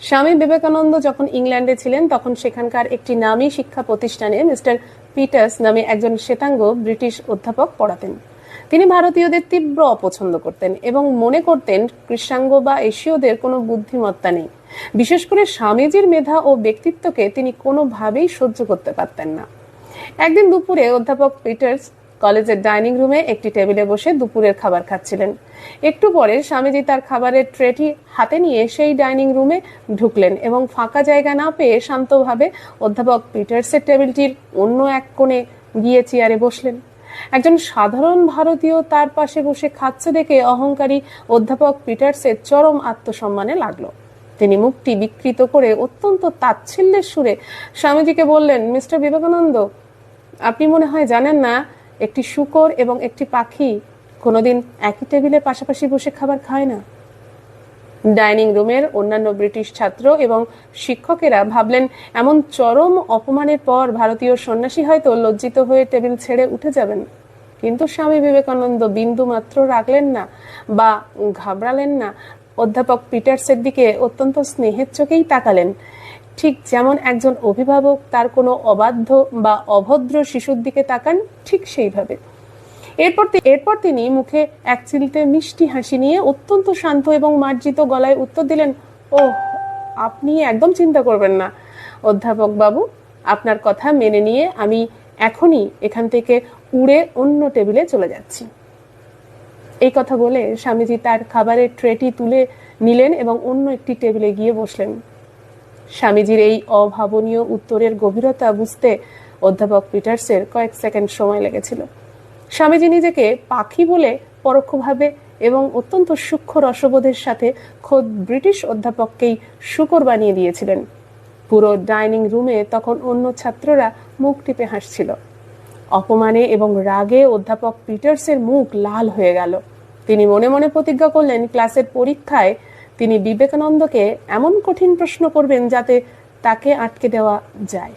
স্বামী বিবেকানন্দ যখন ইংল্যান্ডে ছিলেন তখন সেখানকার একটি নামী শিক্ষা প্রতিষ্ঠানে মিস্টার পিটার্স নামে একজন শ্বেতাঙ্গ ব্রিটিশ অধ্যাপক পড়াতেন। তিনি ভারতীয়দের তীব্র অপছন্দ করতেন এবং মনে করতেন কৃষ্ণাঙ্গ বা এশীয়দের কোনো বুদ্ধিমত্তা নেই। বিশেষ করে স্বামীজির মেধা ও ব্যক্তিত্বকে তিনি কোনোভাবেই সহ্য করতে পারতেন না। একদিন দুপুরে অধ্যাপক পিটার্স কলেজের ডাইনিং রুমে একটি টেবিলে বসে দুপুরের খাবার খাচ্ছিলেন। একটু পরে স্বামীজি তার খাবারের ট্রেটি হাতে নিয়ে সেই ডাইনিং রুমে ঢুকলেন এবং ফাঁকা জায়গা না পেয়ে শান্তভাবে অধ্যাপক পিটার্সের টেবিলটির অন্য এক কোণে গিয়ে চেয়ারে বসলেন। একজন সাধারণ ভারতীয় তার পাশে বসে খাচ্ছে দেখে অহংকারী অধ্যাপক পিটার্সের চরম আত্মসম্মানে লাগলো। তিনি মুখটি বিকৃত করে অত্যন্ত তাচ্ছিল্যের সুরে স্বামীজিকে বললেন, মিস্টার বিবেকানন্দ, আপনি মনে হয় জানেন না একটি শূকর এবং একটি পাখি কোনোদিন একই টেবিলে পাশাপাশি বসে খাবার খায় না। ডাইনিং রুমের অন্যান্য ব্রিটিশ ছাত্র এবং শিক্ষকেরা ভাবলেন এমন চরম অপমানের পর ভারতীয় সন্ন্যাসী হয়তো লজ্জিত হয়ে টেবিল ছেড়ে উঠে যাবেন। কিন্তু স্বামী বিবেকানন্দ বিন্দু মাত্র রাগলেন না বা ঘাবড়ালেন না। অধ্যাপক পিটার্সের দিকে অত্যন্ত স্নেহের চোখেই তাকালেন, ঠিক যেমন একজন অভিভাবক তার কোনো অবাধ্য বা অভদ্র শিশুর দিকে তাকান, ঠিক সেইভাবে। এরপর তিনি মুখে এক চিলতে মিষ্টি হাসি নিয়ে অত্যন্ত শান্ত এবং মার্জিত গলায় উত্তর দিলেন, ও, আপনি একদম চিন্তা করবেন না অধ্যাপক বাবু, আপনার কথা মেনে নিয়ে আমি এখনই এখান থেকে উড়ে অন্য টেবিলে চলে যাচ্ছি। এই কথা বলে স্বামীজি তার খাবারের ট্রেটি তুলে নিলেন এবং অন্য একটি টেবিলে গিয়ে বসলেন। স্বামীজির এই অভাবনীয় উত্তরের গভীরতা বুঝতে অধ্যাপক পিটার্সের কয়েক সেকেন্ড সময় লেগেছিল। স্বামীজি নিজেকে পাখি বলে পরোক্ষভাবে এবং অত্যন্ত সূক্ষ্ম রসবোধের সাথে খোদ ব্রিটিশ অধ্যাপককেই শূকর বানিয়ে দিয়েছিলেন। পুরো ডাইনিং রুমে তখন অন্য ছাত্ররা মুখ টিপে হাসছিল। অপমানে এবং রাগে অধ্যাপক পিটার্সের মুখ লাল হয়ে গেল। তিনি মনে মনে প্রতিজ্ঞা করলেন ক্লাসের পরীক্ষায় তিনি বিবেকানন্দকে এমন কঠিন প্রশ্ন করবেন যাতে তাকে আটকে দেওয়া যায়।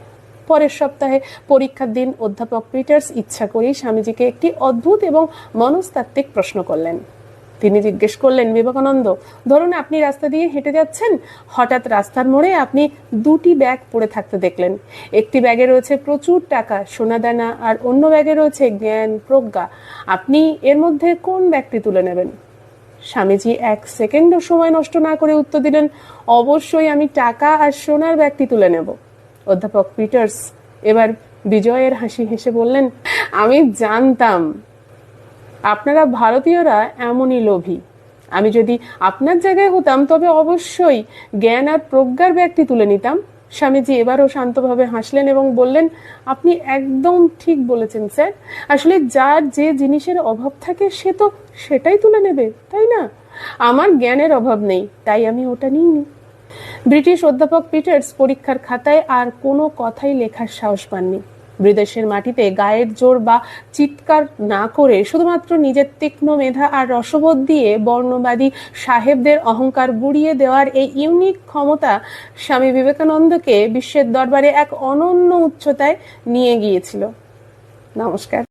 পরের সপ্তাহে পরীক্ষার দিন অধ্যাপক পিটার্স ইচ্ছা করেই স্বামীজিকে একটি অদ্ভুত এবং মনস্তাত্ত্বিক প্রশ্ন করলেন। তিনি জিজ্ঞেস করলেন, বিবেকানন্দ, ধরুন আপনি রাস্তা দিয়ে হেঁটে যাচ্ছেন, হঠাৎ রাস্তার মোড়ে আপনি দুটি ব্যাগ পড়ে থাকতে দেখলেন। একটি ব্যাগে রয়েছে প্রচুর টাকা, সোনাদানা, আর অন্য ব্যাগে রয়েছে জ্ঞান, প্রজ্ঞা। আপনি এর মধ্যে কোন ব্যাগটি তুলে নেবেন? স্বামীজি এক সেকেন্ডও সময় নষ্ট না করে উত্তর দিলেন, অবশ্যই আমি টাকা আর সোনার ব্যাগটি তুলে নেব। অধ্যাপক পিটার্স এবার বিজয়ের হাসি হেসে বললেন, আমি জানতাম আপনারা ভারতীয়রা এমনই লোভী। আমি যদি আপনার জায়গায় হতাম তবে অবশ্যই জ্ঞান আর প্রজ্ঞার ব্যাগটি তুলে নিতাম। স্বামীজি এবারও শান্তভাবে হাসলেন এবং বললেন, আপনি একদম ঠিক বলেছেন স্যার। আসলে যার যে জিনিসের অভাব থাকে সে তো সেটাই তুলে নেবে, তাই না? আমার জ্ঞানের অভাব নেই, তাই আমি ওটা নিইনি। ব্রিটিশ অধ্যাপক পিটার্স পরীক্ষার খাতায় আর কোনো কথাই লেখার সাহস পাননি। বিদেশের মাটিতে গায়ের জোর বা চিৎকার না করে শুধুমাত্র নিজের তীক্ষ্ণ মেধা আর রসবোধ দিয়ে বর্ণবাদী সাহেবদের অহংকার গুড়িয়ে দেওয়ার এই ইউনিক ক্ষমতা স্বামী বিবেকানন্দকে বিশ্বের দরবারে এক অনন্য উচ্চতায় নিয়ে গিয়েছিল। নমস্কার।